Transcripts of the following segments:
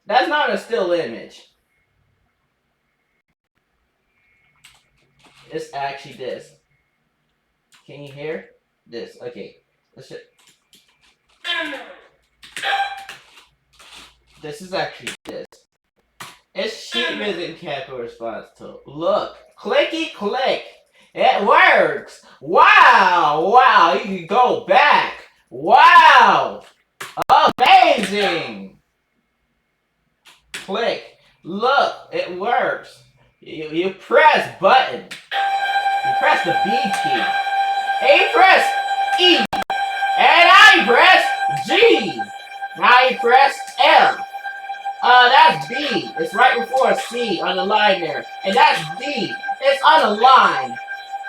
That's not a still image. It's actually this. Can you hear? This. Okay. Let's just... This is actually this. It's sheet music chemical response to look. Clicky click. It works. Wow. Wow. You can go back. Wow. Amazing. Click. Look. It works. You press button. You press the B key. And you press E. And I press It's right before a C on the line there. And that's D. It's on the line.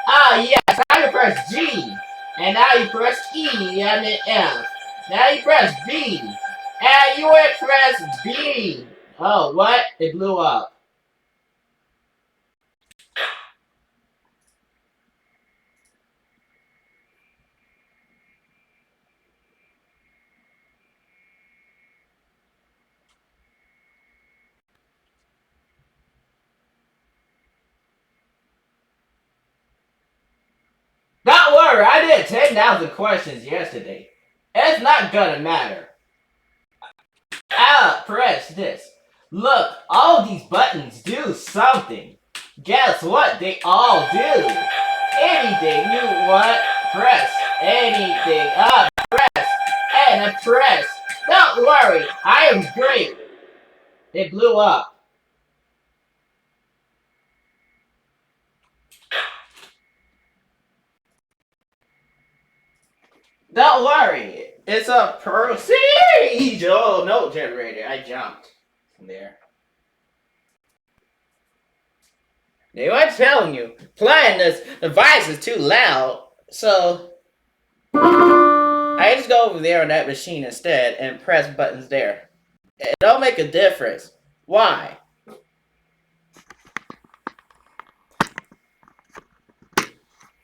Ah, yes. Now you press G. And now you press E and then F. Now you press B. And you would press B. Oh, what? It blew up. Don't worry, I did 10,000 questions yesterday. It's not gonna matter. Press this. Look, all these buttons do something. Guess what they all do? Anything you want, press. Anything. Press. And press. Don't worry, I am great. It blew up. Don't worry, it's a procedural note generator. I jumped from there. They weren't telling you. Playing this device is too loud, so I just go over there on that machine instead and press buttons there. It don't make a difference. Why?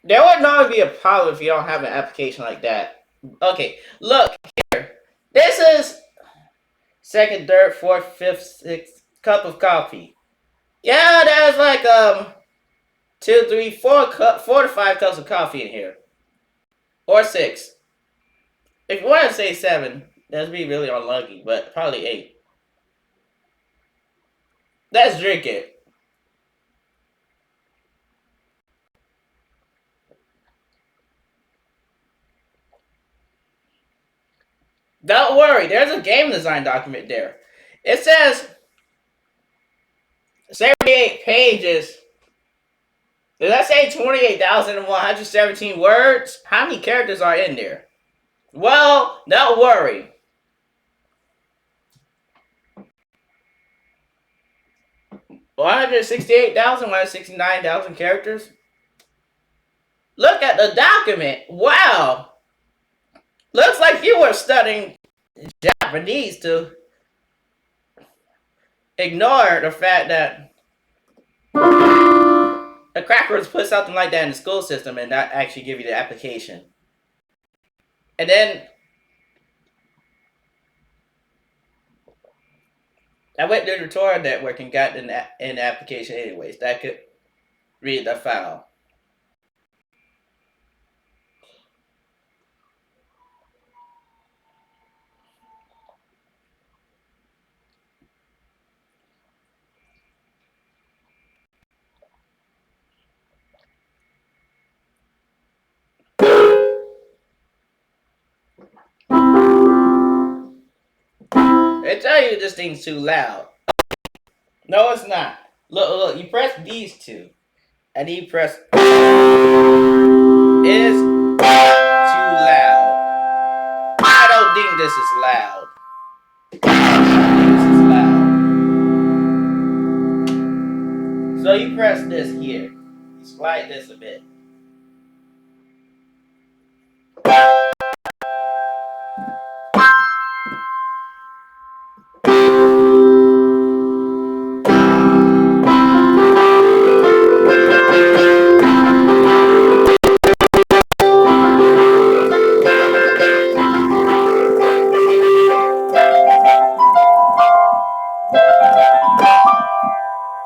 There would not be a problem if you don't have an application like that. Okay, look here. This is second, third, fourth, fifth, sixth cup of coffee. Yeah, there's like 2, 3, 4 to 5 cups of coffee in here, or 6. If you want to say 7, that'd be really unlucky, but probably 8. Let's drink it. Don't worry, there's a game design document there. It says 78 pages. Did I say 28,117 words? How many characters are in there? Well, don't worry. One 169,000 characters? Look at the document. Wow. Looks like you were studying Japanese to ignore the fact that the crackers put something like that in the school system and not actually give you the application. And then I went to the Tor network and got an application anyways. That could read the file. They tell you this thing's too loud. No, it's not. Look, you press these two. And you press... It is too loud. I don't think this is loud. This is loud. So you press this here. You slide this a bit.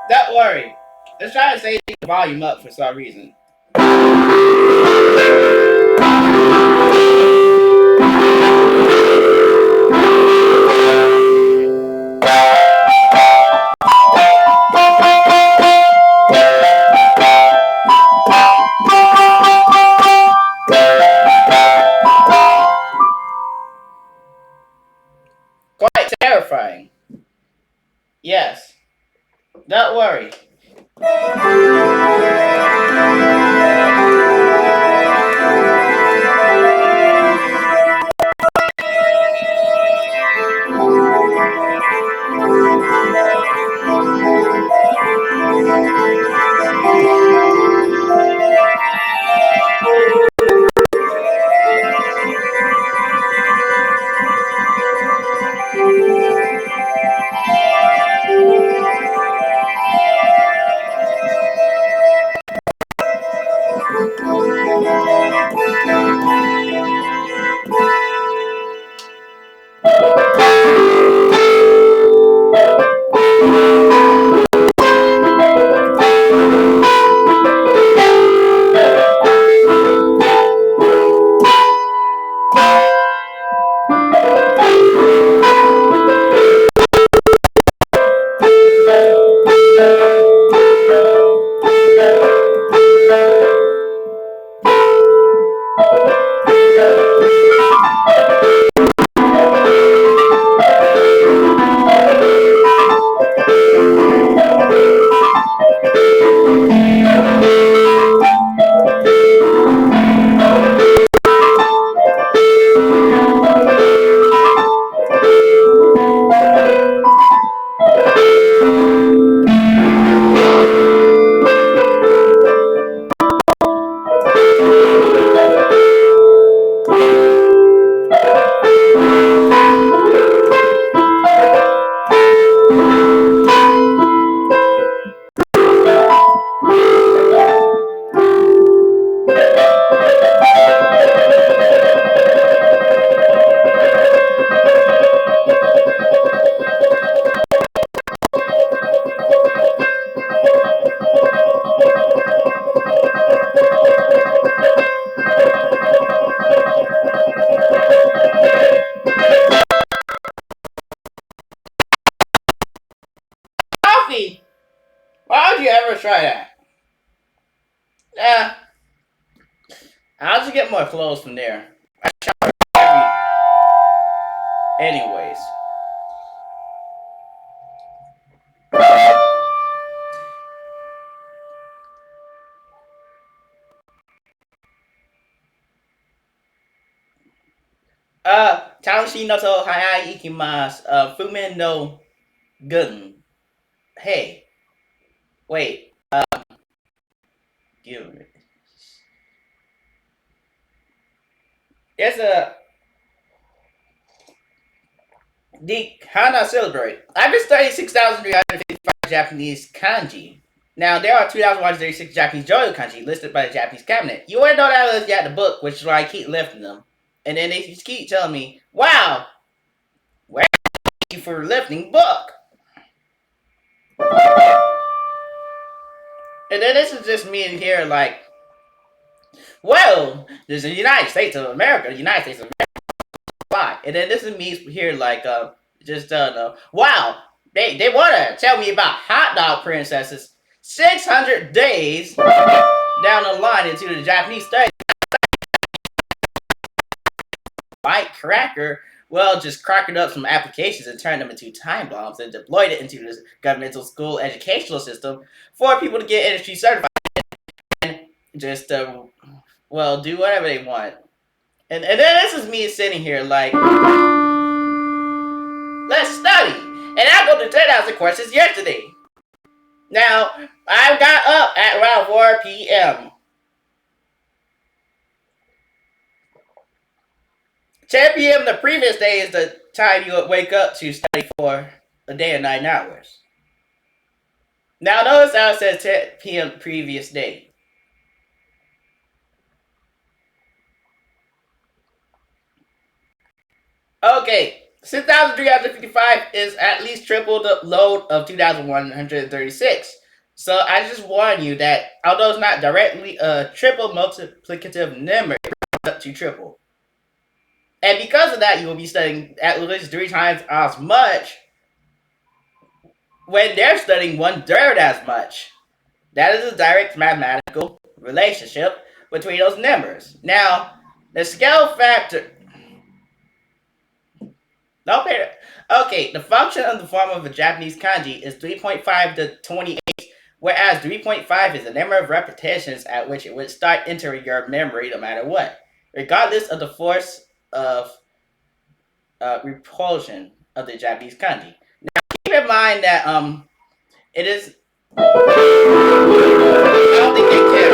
Don't worry. Let's try to save the volume up for some reason. Quite terrifying. Yes. Don't worry. to try that. Yeah. I'll just get more clothes from there. Anyways. Taushi no to hayai ikimasu. Fumen no gun. Hey. Wait. Give me. It's a the Hana celebrate. I've been studying 6,355 Japanese kanji. Now, there are 2,136 Japanese Joyo kanji listed by the Japanese cabinet. You wouldn't know that unless you had the book, which is why I keep lifting them. And then they just keep telling me, wow, where are you for lifting book? And then this is just me in here like, well, this is the United States of America, the United States of America. And then this is me here like, wow, they want to tell me about hot dog princesses 600 days down the line into the Japanese study. White cracker, well, just cracking up some applications and turned them into time bombs and deployed it into the governmental school educational system for people to get industry certified and just, do whatever they want. And then this is me sitting here like, let's study. And I go to 10,000 courses yesterday. Now, I got up at around 4 p.m. 10 p.m. the previous day is the time you would wake up to study for a day and 9 hours. Now notice how it says 10 p.m. previous day. Okay, 6,355 is at least triple the load of 2,136. So I just warn you that although it's not directly a triple multiplicative number, it rounds up to triple. And because of that, you will be studying at least 3 times as much when they're studying 1/3 as much. That is a direct mathematical relationship between those numbers. Now, the scale factor. Okay, the function of the form of a Japanese kanji is 3.5 to 28, whereas 3.5 is the number of repetitions at which it would start entering your memory no matter what, regardless of the force of repulsion of the Japanese kanji. Now, keep in mind that it is. I don't think they care.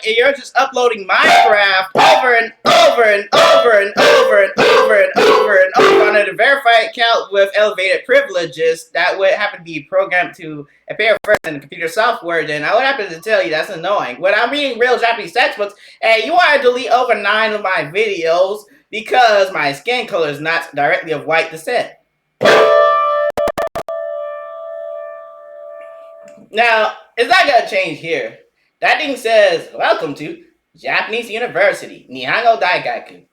you're just uploading Minecraft over and over and over and over and over and over and over on a verified account with elevated privileges that would happen to be programmed to appear first in computer software, then I would happen to tell you that's annoying. When I'm reading real Japanese textbooks, and you want to delete over 9 of my videos because my skin color is not directly of white descent. Now, it's not going to change here. That thing says, welcome to Japanese University, Nihongo Daigaku.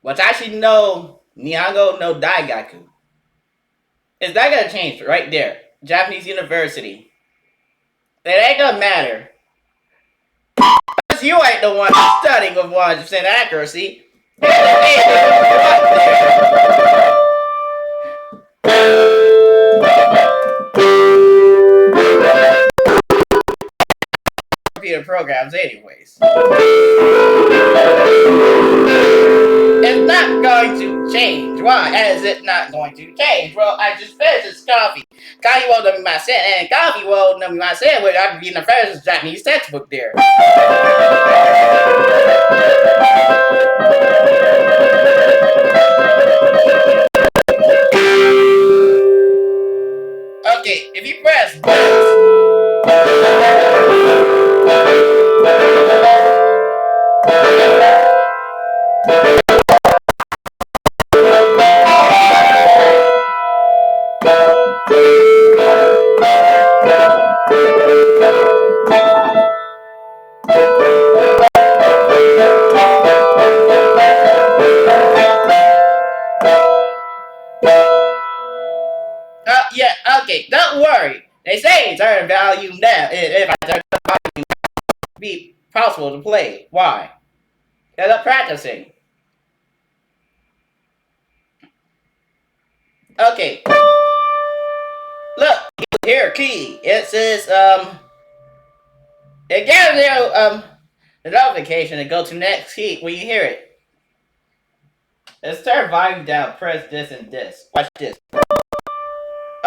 Watashi no Nihongo no Daigaku. Is that going to change right there? Japanese University. It ain't going to matter. Because you ain't the one studying with 100% accuracy. Computer programs anyways. It's not going to change. Why is it not going to change? Well, I just finished this coffee. Coffee wo nomimasen, and coffee wo nomimasen, which I'm reading the first Japanese textbook there. Okay, if you press this. Yeah, okay, don't worry. They say turn volume down. If I turn the volume down, it will be possible to play. Why? Because I'm practicing. Okay. Look, here, key. It says, it gives you, the notification to go to next key when you hear it. Let's turn volume down, press this and this. Watch this.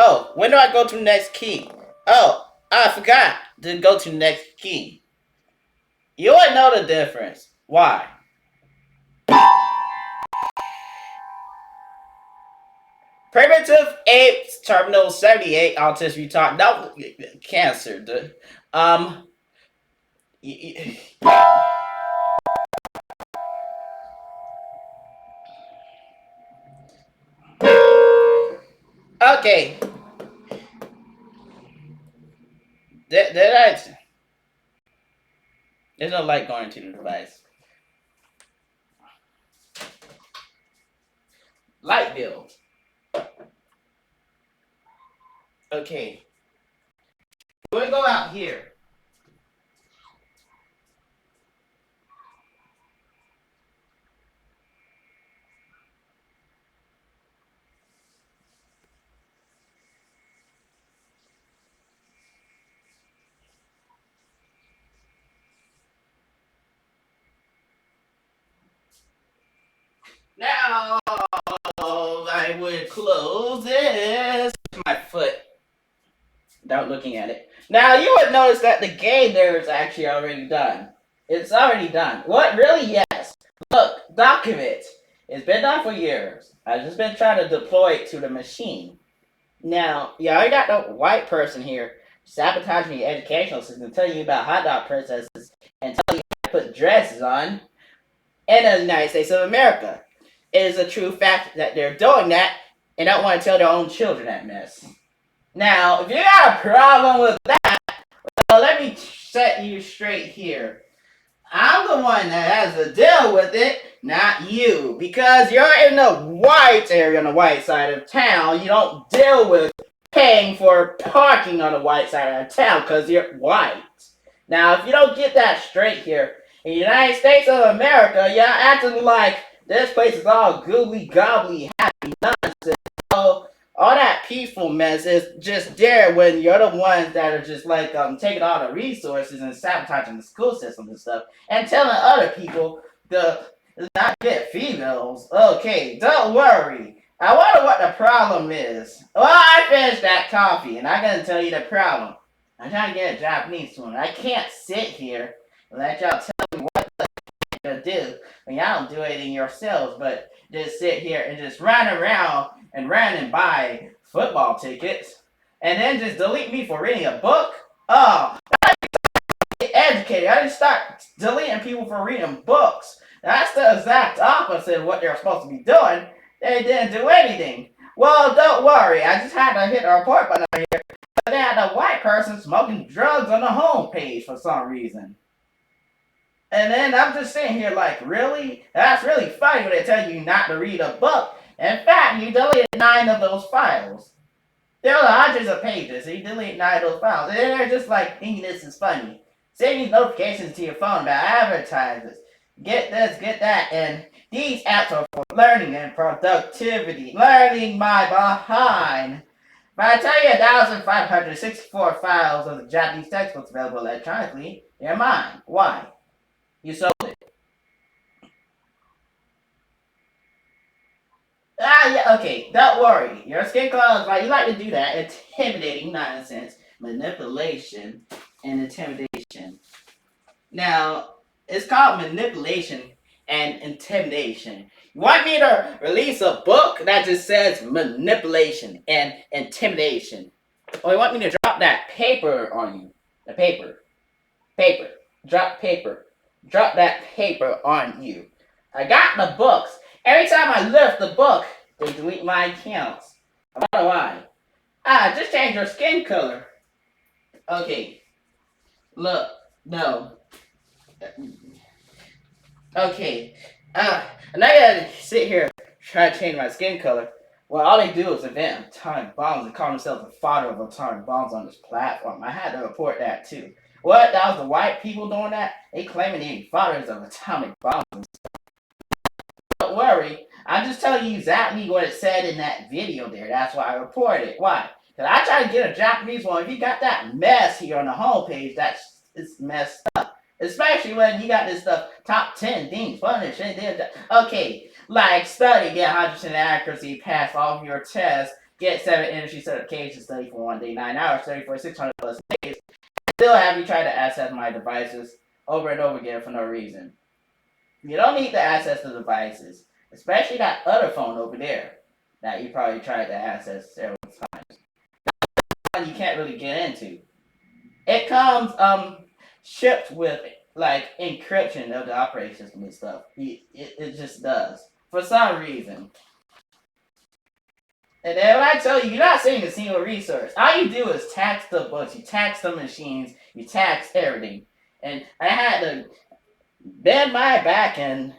Oh, when do I go to next key? Oh, I forgot to go to next key. You wouldn't know the difference. Why? Primitive Apes Terminal 78 Autism Retard. No, cancer. Okay. There's no light going to the device. Light bill. Okay. We're gonna go out here. Now I would close this. My foot. Without looking at it. Now you would notice that the game there is actually already done. It's already done. What? Really? Yes. Look, document. It's been done for years. I've just been trying to deploy it to the machine. Now, yeah, I got the white person here sabotaging the educational system, telling you about hot dog princesses, and telling you how to put dresses on in the United States of America. It is a true fact that they're doing that and don't want to tell their own children that mess. Now, if you got a problem with that, well, let me set you straight here. I'm the one that has to deal with it, not you. Because you're in the white area on the white side of town. You don't deal with paying for parking on the white side of town because you're white. Now, if you don't get that straight here, in the United States of America, you're acting like this place is all goobly gobbly happy nonsense. So, all that peaceful mess is just there when you're the ones that are just like taking all the resources and sabotaging the school system and stuff and telling other people to not get females. Okay, don't worry. I wonder what the problem is. Well, I finished that coffee and I'm gonna tell you the problem. I'm trying to get a Japanese one. I can't sit here and let y'all tell me what to do when y'all don't do anything yourselves, but just sit here and just run around and run and buy football tickets and then just delete me for reading a book. Oh, get educated. I just start deleting people for reading books. That's the exact opposite of what they're supposed to be doing. They didn't do anything. Well, don't worry. I just had to hit the report button here. But they had a white person smoking drugs on the homepage for some reason. And then I'm just sitting here like, really? That's really funny when they tell you not to read a book. In fact, you deleted 9 of those files. There were hundreds of pages, so you delete 9 of those files. And they're just like, thinking this is funny. Send these notifications to your phone about advertisers. Get this, get that, and these apps are for learning and productivity. Learning my behind. But I tell you 1,564 files of the Japanese textbooks available electronically, they're mine. Why? You sold it. Yeah, okay, don't worry. Your skin color is right. You like to do that. Intimidating nonsense, manipulation, and intimidation. Now, it's called manipulation and intimidation. You want me to release a book that just says manipulation and intimidation? Or you want me to drop that paper on you? The paper. Paper. Drop paper. Drop that paper on you. I got the books. Every time I lift the book, they delete my accounts. I don't know why. Just change your skin color. Okay. Look. No. Okay. And I gotta sit here try to change my skin color. Well, all they do is invent atomic bombs and call themselves the father of atomic bombs on this platform. I had to report that too. What? That was the white people doing that? They claiming they fathers of atomic bombs and stuff. Don't worry. I'm just telling you exactly what it said in that video there. That's why I reported it. Why? Because I tried to get a Japanese one. If you got that mess here on the homepage, it's messed up. Especially when you got this stuff, top 10 things, punish, okay, like study, get 100% accuracy, pass all of your tests, get 7 industry certifications, study for 1 day, 9 hours, study for 600 plus days, still have you try to access my devices over and over again for no reason. You don't need to access the devices, especially that other phone over there that you probably tried to access several times. You can't really get into. It comes, shipped with like encryption of the operating system and stuff. It just does for some reason. And then when I tell you, you're not saving a single resource. All you do is tax the books, you tax the machines, you tax everything. And I had to bend my back and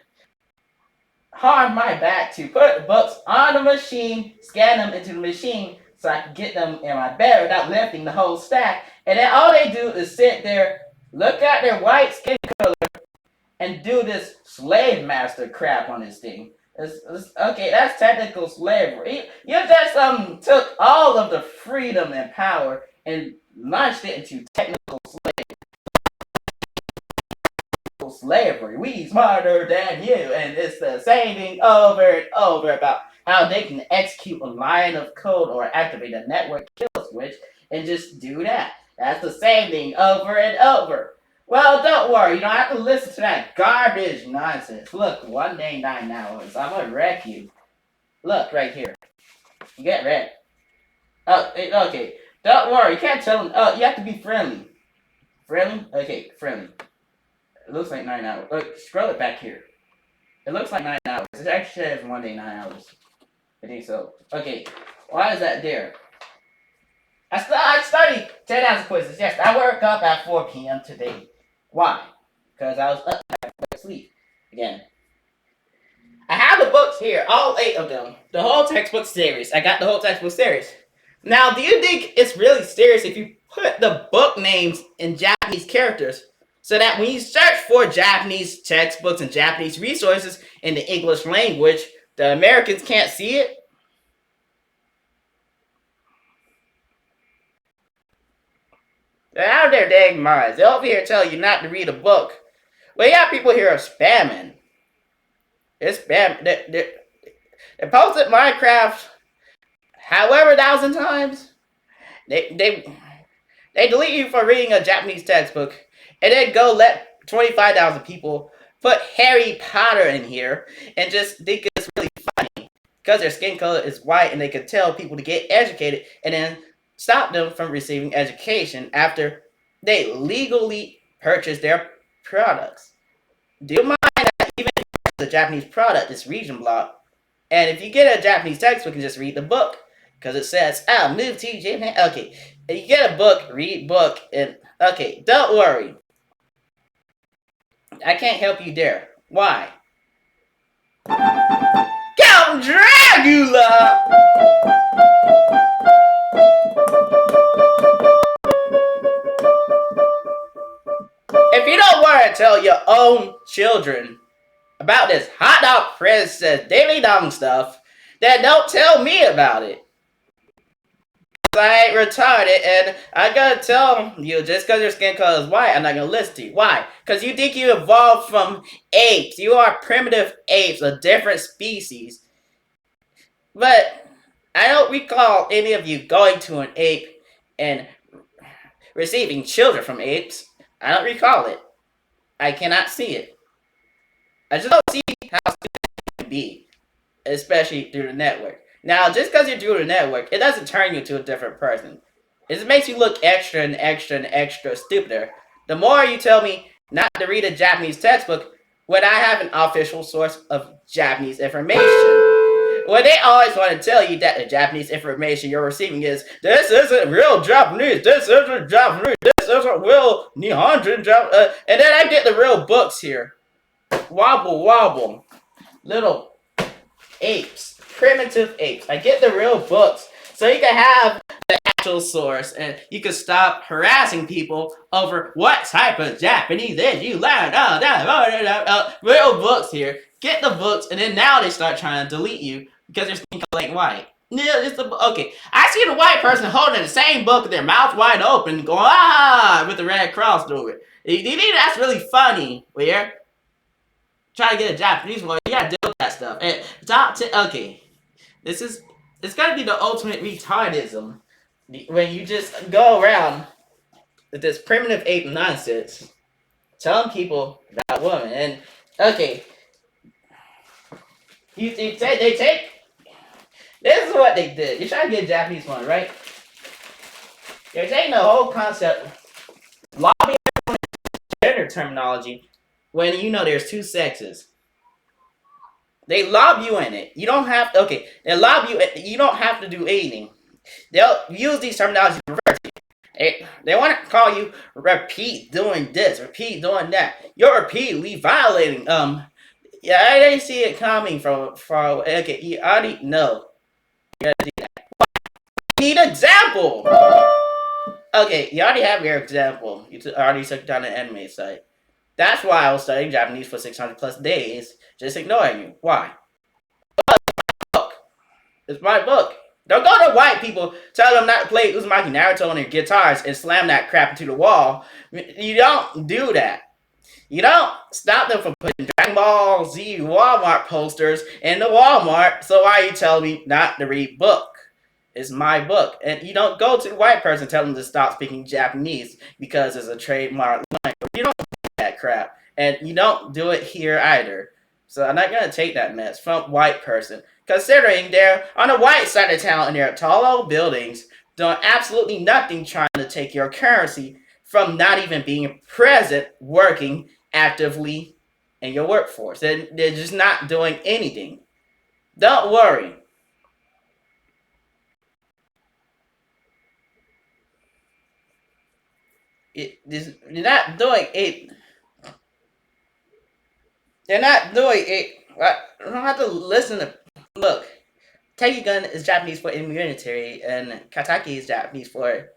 harm my back to put the books on the machine, scan them into the machine so I can get them in my bed without lifting the whole stack. And then all they do is sit there, look at their white skin color, and do this slave master crap on this thing. Okay, that's technical slavery. You just took all of the freedom and power and launched it into technical slavery. We smarter than you, and it's the same thing over and over about how they can execute a line of code or activate a network kill switch and just do that. That's the same thing over and over. Well, don't worry. You don't have to listen to that garbage nonsense. Look, 1 day, 9 hours. I'm gonna wreck you. Look, right here. You get wrecked. Oh, okay. Don't worry. You can't tell them. Oh, you have to be friendly. Friendly? Okay, friendly. It looks like 9 hours. Look, scroll it back here. It looks like 9 hours. It actually says 1 day, 9 hours. I think so. Okay. Why is that there? I studied 10 hours of quizzes. Yes, I woke up at 4 p.m. today. Why? Because I was up to sleep again. I have the books here, all 8 of them. The whole textbook series. I got the whole textbook series. Now, do you think it's really serious if you put the book names in Japanese characters so that when you search for Japanese textbooks and Japanese resources in the English language, the Americans can't see it? They're out of their dang minds. They're over here telling you not to read a book. Well, yeah, people here are spamming. They're spamming. They posted Minecraft however 1,000 times. They They delete you for reading a Japanese textbook, and then go let 25,000 people put Harry Potter in here and just think it's really funny because their skin color is white and they can tell people to get educated and then stop them from receiving education after they legally purchase their products. Do you mind that even if it's a Japanese product, it's region block? And if you get a Japanese textbook, you just read the book because it says, "Oh, move to Japan." Okay, if you get a book, read book, and okay, don't worry. I can't help you there. Why? Count Dracula! If you don't want to tell your own children about this hot dog princess daily dong stuff, then don't tell me about it. I ain't retarded, and I gotta tell you, just because your skin color is white, I'm not gonna listen to you. Why? Because you think you evolved from apes. You are primitive apes, a different species. But I don't recall any of you going to an ape and receiving children from apes. I don't recall it. I cannot see it. I just don't see how it can be, especially through the network. Now, just because you're through the network, it doesn't turn you to a different person. It just makes you look extra and extra and extra stupider. The more you tell me not to read a Japanese textbook when I have an official source of Japanese information. Well, they always want to tell you that the Japanese information you're receiving is, this isn't real Japanese, this isn't Japanese, this isn't real Nihonjin Japanese, and then I get the real books here. Wobble, wobble. Little apes, primitive apes. I get the real books so you can have the actual source and you can stop harassing people over what type of Japanese is you learn. Real books here. Get the books, and then now they start trying to delete you because your skin color ain't white. Yeah, it's the okay. I see the white person holding the same book with their mouth wide open, going with the red cross through it. You think that's really funny? Where try to get a Japanese one, you gotta deal with that stuff. And okay, it's gotta be the ultimate retardism when you just go around with this primitive ape nonsense, telling people about women. And okay, they take. This is what they did. You're trying to get a Japanese one, right? They're taking the whole concept, lobbying gender terminology, when you know there's two sexes. They lob you in it. You don't have to, okay, they lob you, you don't have to do anything. They'll use these terminologies to reverse you. They want to call you repeat doing this, repeat doing that. You're repeatedly violating, yeah, I didn't see it coming from far away. Okay, you already know. You gotta do that. You need an example! Okay, you already have your example. You already took down the anime site. That's why I was studying Japanese for 600 plus days, just ignoring you. Why? It's my book. Don't go to white people, tell them not to play Uzumaki Naruto on their guitars and slam that crap into the wall. You don't do that. You don't stop them from putting Dragon Ball Z Walmart posters in the Walmart, so why are you telling me not to read book? It's my book. And you don't go to the white person and tell them to stop speaking Japanese because it's a trademark language. You don't do that crap. And you don't do it here either. So I'm not going to take that mess from white person. Considering they're on the white side of town and they're tall old buildings doing absolutely nothing trying to take your currency from not even being present, working actively in your workforce. They're just not doing anything. Don't worry. They're not doing it. They're not doing it. I don't have to listen to. Look, Takigun is Japanese for immunity, and Kataki is Japanese for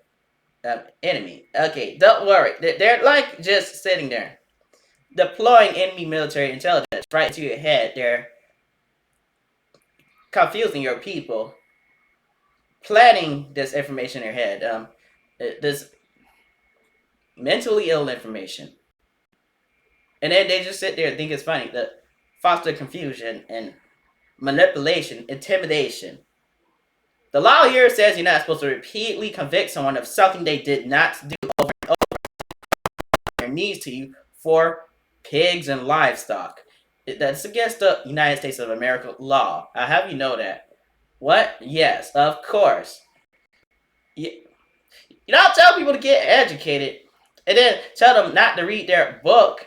enemy. Okay, don't worry. They're like just sitting there, deploying enemy military intelligence right into your head. They're confusing your people, planting this information in your head. This mentally ill information. And then they just sit there and think it's funny. The foster confusion and manipulation, intimidation. The law here says you're not supposed to repeatedly convict someone of something they did not do over and over their knees to you for pigs and livestock. That's against the United States of America law. I have you know that. What? Yes, of course. You don't tell people to get educated and then tell them not to read their book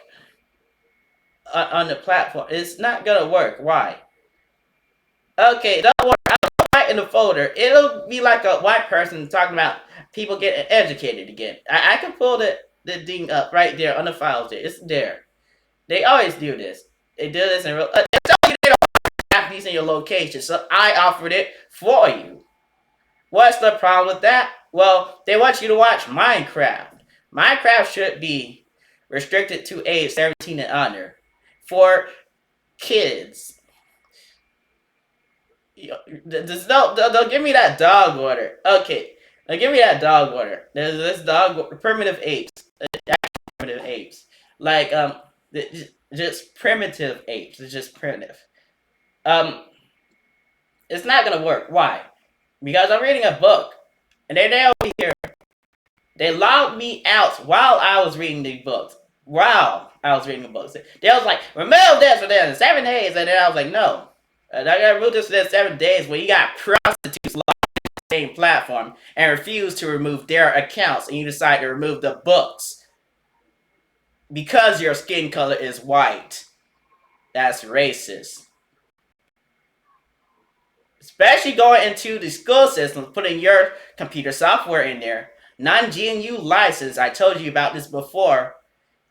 on the platform. It's not gonna work. Why? Okay, don't worry. I'll write in the folder. It'll be like a white person talking about people getting educated again. I can pull the thing up right there on the files there. It's there. They always do this. They do this in real. They tell you they don't have these in your location, so I offered it for you. What's the problem with that? Well, they want you to watch Minecraft. Minecraft should be restricted to age 17 and under for kids. Don't give me that dog water. Okay, now give me that dog water. There's this dog primitive apes, primitive apes, like just primitive apes. It's just primitive. It's not gonna work. Why? Because I'm reading a book, and they over here. They logged me out while I was reading the books. While I was reading the books, they was like, remove this within 7 days, and then I was like, no. I gotta remove this within 7 days when you got prostitutes logged on the same platform and refuse to remove their accounts, and you decide to remove the books because your skin color is white. That's racist. Especially going into the school system, putting your computer software in there. Non-GNU license, I told you about this before.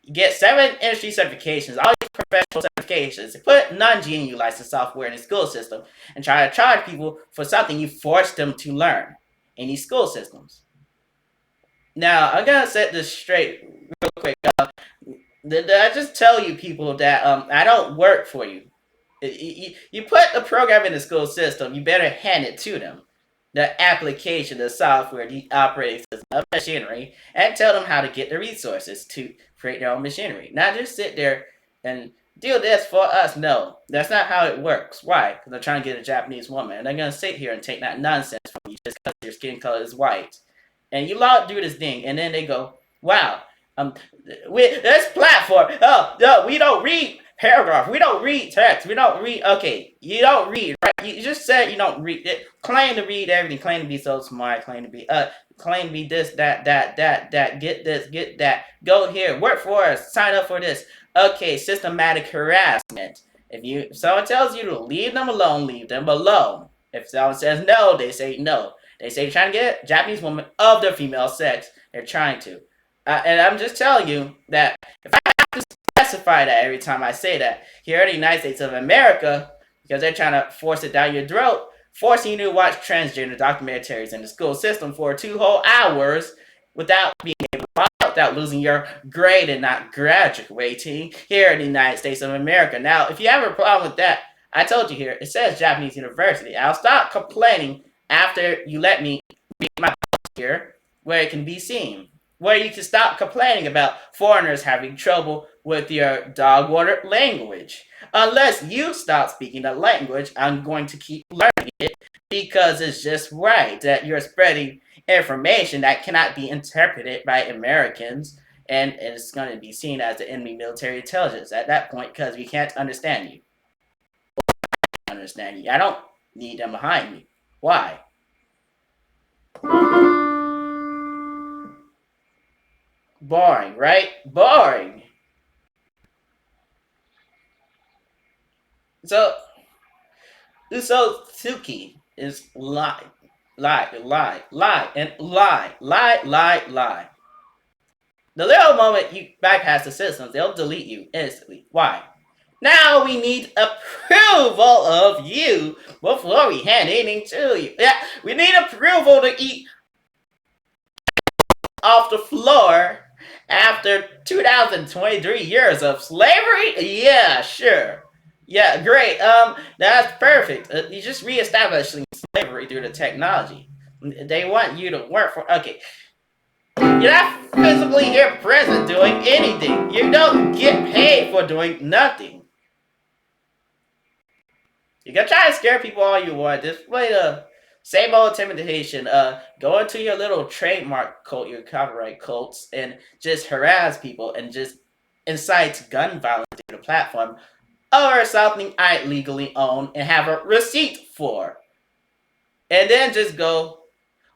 You get 7 industry certifications, all these professional certifications. Put non-GNU licensed software in the school system and try to charge people for something you forced them to learn in these school systems. Now, I'm going to set this straight real quick. Did I just tell you people that I don't work for you? You put the program in the school system, you better hand it to them. The application, the software, the operating system of machinery, and tell them how to get the resources to create their own machinery. Not just sit there and do this for us. No, that's not how it works. Why? Because they're trying to get a Japanese woman, and they're going to sit here and take that nonsense from you just because your skin color is white. And you log through this thing, and then they go, wow, this platform, oh, no, we don't read paragraph. We don't read text. We don't read. Okay, you don't read, right? You just said you don't read. Claim to read everything. Claim to be so smart. Claim to be this, that. Get this, get that. Go here. Work for us. Sign up for this. Okay, systematic harassment. If someone tells you to leave them alone, leave them alone. If someone says no, they say no. They say you're trying to get a Japanese woman of the female sex. They're trying to. And I'm just telling you that if I have to specify that every time I say that here in the United States of America, because they're trying to force it down your throat, forcing you to watch transgender documentaries in the school system for 2 whole hours without being able to watch, without losing your grade and not graduating here in the United States of America. Now, if you have a problem with that, I told you here, it says Japanese University. I'll stop complaining after you let me read my book here where it can be seen. Where you can stop complaining about foreigners having trouble with your dog water language. Unless you stop speaking the language, I'm going to keep learning it because it's just right that you're spreading information that cannot be interpreted by Americans, and it's going to be seen as the enemy military intelligence at that point because we can't understand you. I don't need them behind me. Why? Boring, right? Boring. So Tsuki is lie. The little moment you bypass the systems, they'll delete you instantly. Why? Now we need approval of you before we hand anything to you. Yeah, we need approval to eat off the floor after 2023 years of slavery? Yeah, sure. Yeah, great. That's perfect. You just reestablishing slavery through the technology. They want you to work for. Okay, you're not physically here present doing anything. You don't get paid for doing nothing. You can try to scare people all you want. Just wait Same old intimidation. Go into your little trademark cult, your copyright cults, and just harass people and just incite gun violence through the platform or something I legally own and have a receipt for. And then just go,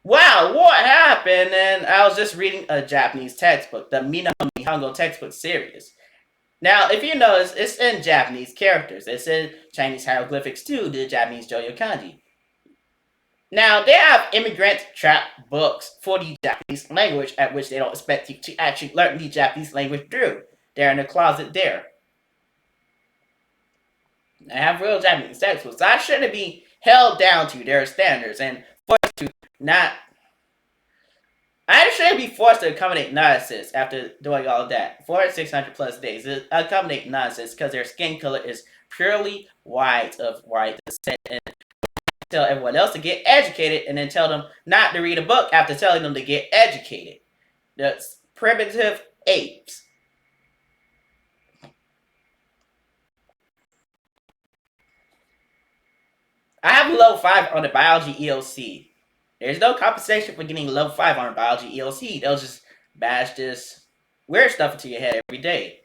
wow, what happened? And I was just reading a Japanese textbook, the Mina Nihongo textbook series. Now, if you notice, it's in Japanese characters. It's in Chinese hieroglyphics too, the Japanese Joyo kanji. Now, they have immigrant trap books for the Japanese language at which they don't expect you to actually learn the Japanese language through. They're in the closet there. I have real Japanese textbooks. So I shouldn't be held down to their standards and forced to not. I shouldn't be forced to accommodate nonsense after doing all that. 600 plus days. Accommodate nonsense because their skin color is purely white of white descent and tell everyone else to get educated and then tell them not to read a book after telling them to get educated. That's primitive apes. I have level 5 on the biology ELC. There's no compensation for getting level 5 on the biology ELC. They'll just bash this weird stuff into your head every day.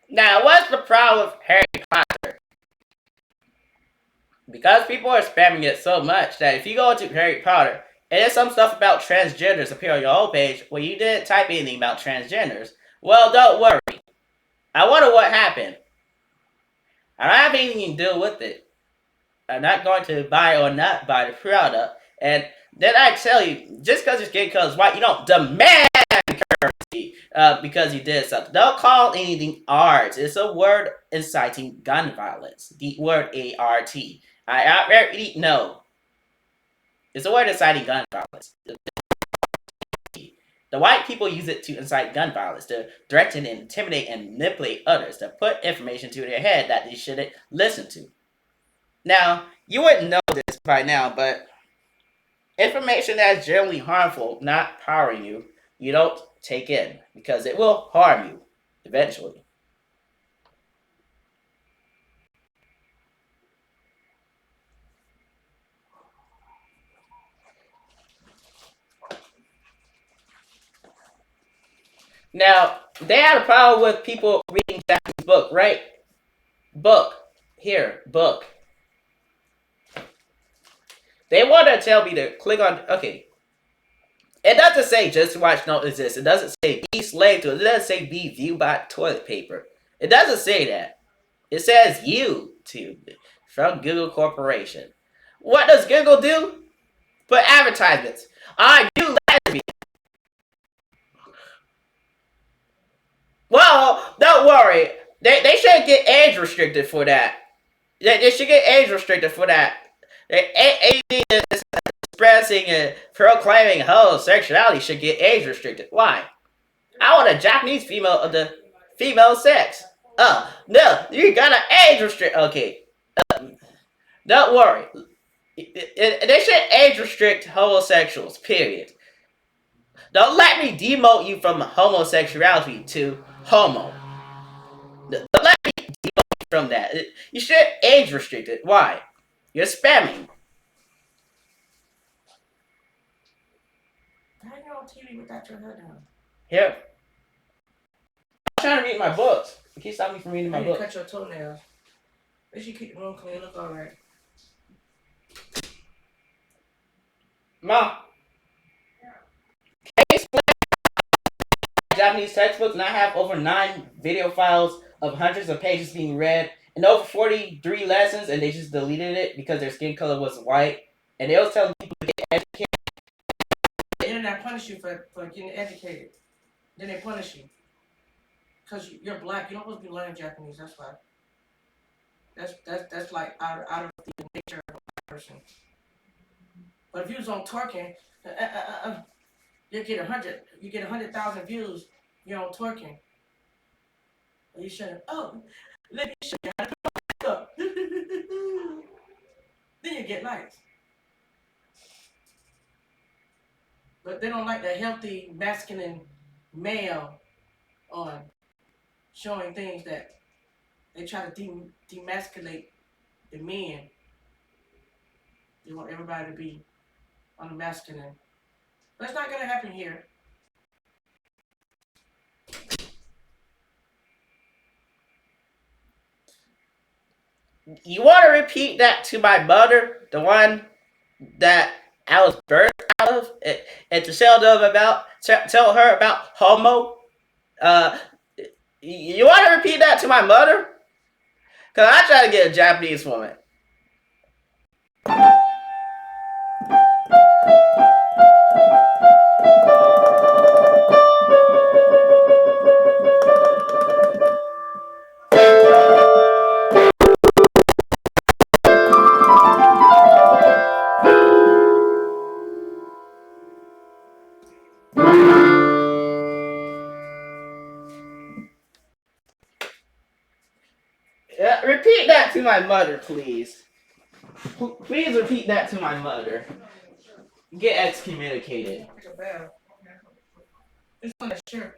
Now, what's the problem with Harry Potter? Because people are spamming it so much that if you go into Harry Potter, and there's some stuff about transgenders appear on your homepage where you didn't type anything about transgenders, well, don't worry. I wonder what happened. I don't have anything to do with it. I'm not going to buy or not buy the product. And then I tell you, just because your skin color is white, you don't demand currency because you did something. Don't call anything art. It's a word inciting gun violence. The word ART. I already know. It's a word inciting gun violence. The white people use it to incite gun violence, to threaten and intimidate and manipulate others, to put information to their head that they shouldn't listen to. Now, you wouldn't know this by now, but information that is generally harmful, not empowering you, you don't take in because it will harm you eventually. Now, they had a problem with people reading Japanese book, right? Book. Here, book. They want to tell me to click on. Okay. It doesn't say just watch don't exist. It doesn't say be slave to it. It doesn't say be viewed by toilet paper. It doesn't say that. It says YouTube from Google Corporation. What does Google do? Put advertisements. Are you lesbian? Well, don't worry. They should get age restricted for that. They should get age restricted for that. Anything that's expressing and proclaiming homosexuality should get age restricted. Why? I want a Japanese female of the female sex. No, you gotta age restrict. Okay, don't worry. They should age restrict homosexuals. Period. Don't let me demote you from homosexuality to homo. Don't let me demote you from that. You should age restrict it. Why? You're spamming. How are you on TV without your head down? Here. I'm trying to read my books. You keep stopping me from reading my books. Cut your toenails. They should keep the room clean. Look alright. Mom. Can you explain Japanese textbooks and I have over 9 video files of hundreds of pages being read and over 43 lessons and they just deleted it because their skin color was white and they was telling people to get educated. The internet punish you for getting educated. Then they punish you. Because you're black. You don't supposed to be learning Japanese. That's why. That's like out of the nature of a black person. But if you was on twerking, you get 100,000 views. You're on twerking. You shouldn't. Oh, let me show you how to put up. Then you get likes. But they don't like the healthy masculine male on showing things that they try to demasculate the men. They want everybody to be on the masculine. That's not going to happen here. You want to repeat that to my mother, the one that I was birthed out of, and to tell her about homo? Uh, you want to repeat that to my mother? Cause I try to get a Japanese woman. Repeat that to my mother, please. Please repeat that to my mother. Get excommunicated. It's on that shirt.